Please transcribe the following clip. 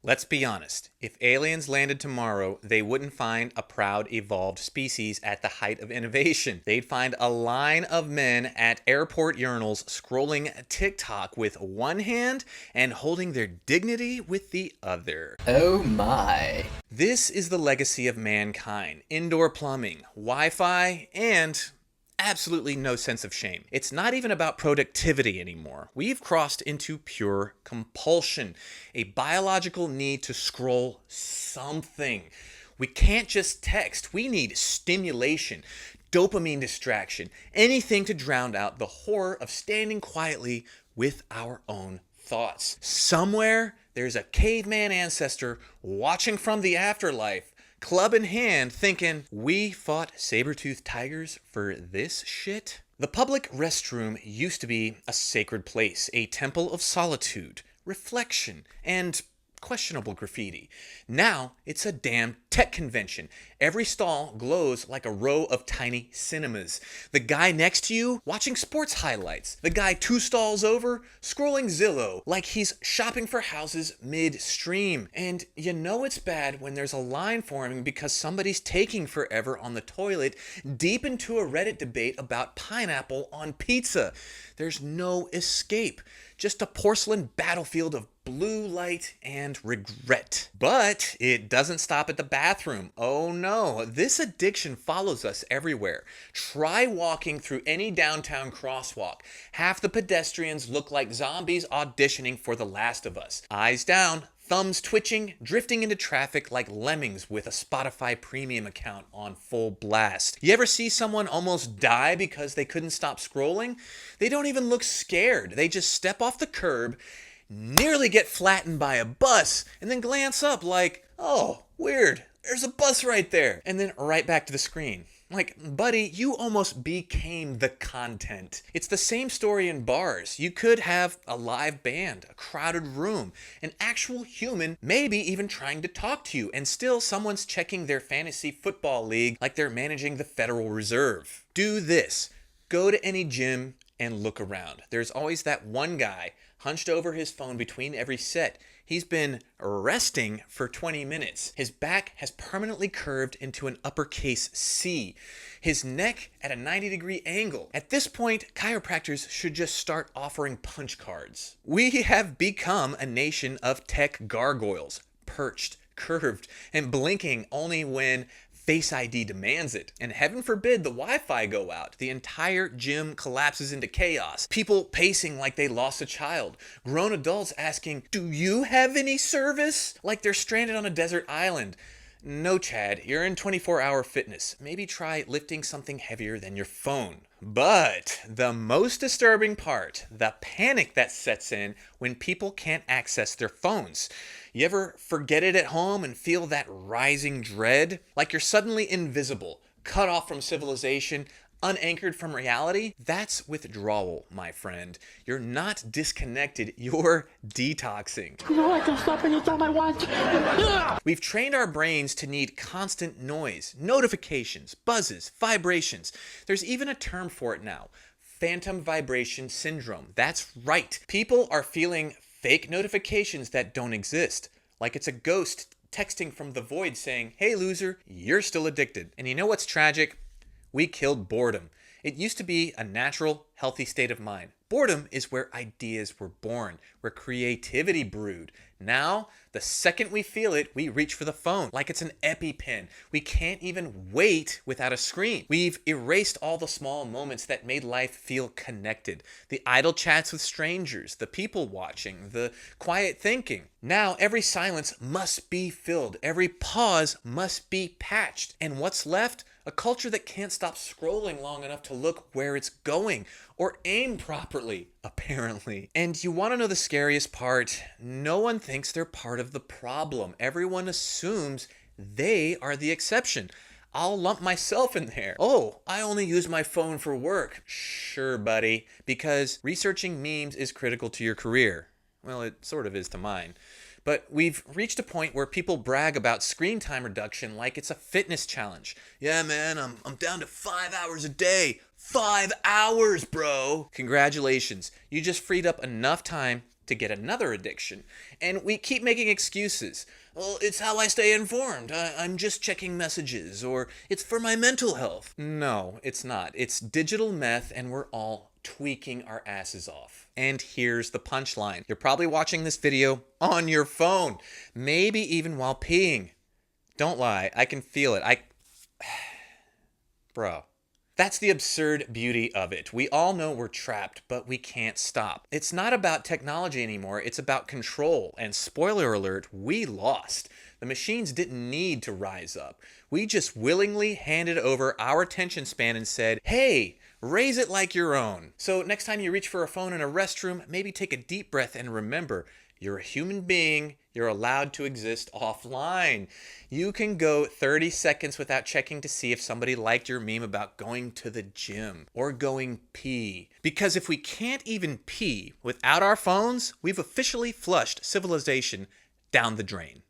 Let's be honest. If aliens landed tomorrow, they wouldn't find a proud, evolved species at the height of innovation. They'd find a line of men at airport urinals scrolling TikTok with one hand and holding their dignity with the other. Oh my. This is the legacy of mankind. Indoor plumbing, Wi-Fi, and absolutely no sense of shame. It's not even about productivity anymore. We've crossed into pure compulsion, a biological need to scroll something. We can't just text. We need stimulation, dopamine distraction, anything to drown out the horror of standing quietly with our own thoughts. Somewhere, there's a caveman ancestor watching from the afterlife, club in hand, thinking, we fought saber-toothed tigers for this shit? The public restroom used to be a sacred place, a temple of solitude, reflection, and questionable graffiti. Now, it's a damn tech convention. Every stall glows like a row of tiny cinemas. The guy next to you watching sports highlights. The guy 2 stalls over scrolling Zillow like he's shopping for houses midstream. And you know it's bad when there's a line forming because somebody's taking forever on the toilet deep into a Reddit debate about pineapple on pizza. There's no escape. Just a porcelain battlefield of blue light and regret. But it doesn't stop at the bathroom. Oh no, this addiction follows us everywhere. Try walking through any downtown crosswalk. Half the pedestrians look like zombies auditioning for The Last of Us. Eyes down, thumbs twitching, drifting into traffic like lemmings with a Spotify premium account on full blast. You ever see someone almost die because they couldn't stop scrolling? They don't even look scared. They just step off the curb, nearly get flattened by a bus, and then glance up like, oh, weird, there's a bus right there. And then right back to the screen. Like, buddy, you almost became the content. It's the same story in bars. You could have a live band, a crowded room, an actual human, maybe even trying to talk to you, and still someone's checking their fantasy football league like they're managing the Federal Reserve. Do this. Go to any gym and look around. There's always that one guy hunched over his phone between every set. He's been resting for 20 minutes. His back has permanently curved into an uppercase C. His neck at a 90-degree angle. At this point, chiropractors should just start offering punch cards. We have become a nation of tech gargoyles, perched, curved, and blinking only when Face ID demands it, and heaven forbid the Wi-Fi go out. The entire gym collapses into chaos. People pacing like they lost a child. Grown adults asking, do you have any service? Like they're stranded on a desert island. No, Chad, you're in 24-hour fitness. Maybe try lifting something heavier than your phone. But the most disturbing part, the panic that sets in when people can't access their phones. You ever forget it at home and feel that rising dread? Like you're suddenly invisible, cut off from civilization, unanchored from reality? That's withdrawal, my friend. You're not disconnected, you're detoxing. No, I can stop anytime I want. We've trained our brains to need constant noise, notifications, buzzes, vibrations. There's even a term for it now. Phantom vibration syndrome. That's right. People are feeling fake notifications that don't exist. Like it's a ghost texting from the void saying, hey loser, you're still addicted. And you know what's tragic? We killed boredom. It used to be a natural, healthy state of mind. Boredom is where ideas were born, where creativity brewed. Now, the second we feel it, we reach for the phone like it's an EpiPen. We can't even wait without a screen. We've erased all the small moments that made life feel connected. The idle chats with strangers, the people watching, the quiet thinking. Now, every silence must be filled. Every pause must be patched. And what's left? A culture that can't stop scrolling long enough to look where it's going or aim properly, apparently. And you want to know the scariest part? No one thinks they're part of the problem. Everyone assumes they are the exception. I'll lump myself in there. Oh, I only use my phone for work. Sure, buddy, because researching memes is critical to your career. Well, it sort of is to mine. But we've reached a point where people brag about screen time reduction like it's a fitness challenge. Yeah, man, I'm down to 5 hours a day. 5 hours, bro. Congratulations. You just freed up enough time to get another addiction. And we keep making excuses. Well, it's how I stay informed. I'm just checking messages, or it's for my mental health. No, it's not. It's digital meth, and we're all tweaking our asses off. And here's the punchline. You're probably watching this video on your phone, maybe even while peeing. Don't lie, I can feel it. Bro. That's the absurd beauty of it. We all know we're trapped, but we can't stop. It's not about technology anymore, it's about control. And spoiler alert, we lost. The machines didn't need to rise up. We just willingly handed over our attention span and said, hey, raise it like your own. So next time you reach for a phone in a restroom, maybe take a deep breath and remember, you're a human being. You're allowed to exist offline. You can go 30 seconds without checking to see if somebody liked your meme about going to the gym or going pee. Because if we can't even pee without our phones, we've officially flushed civilization down the drain.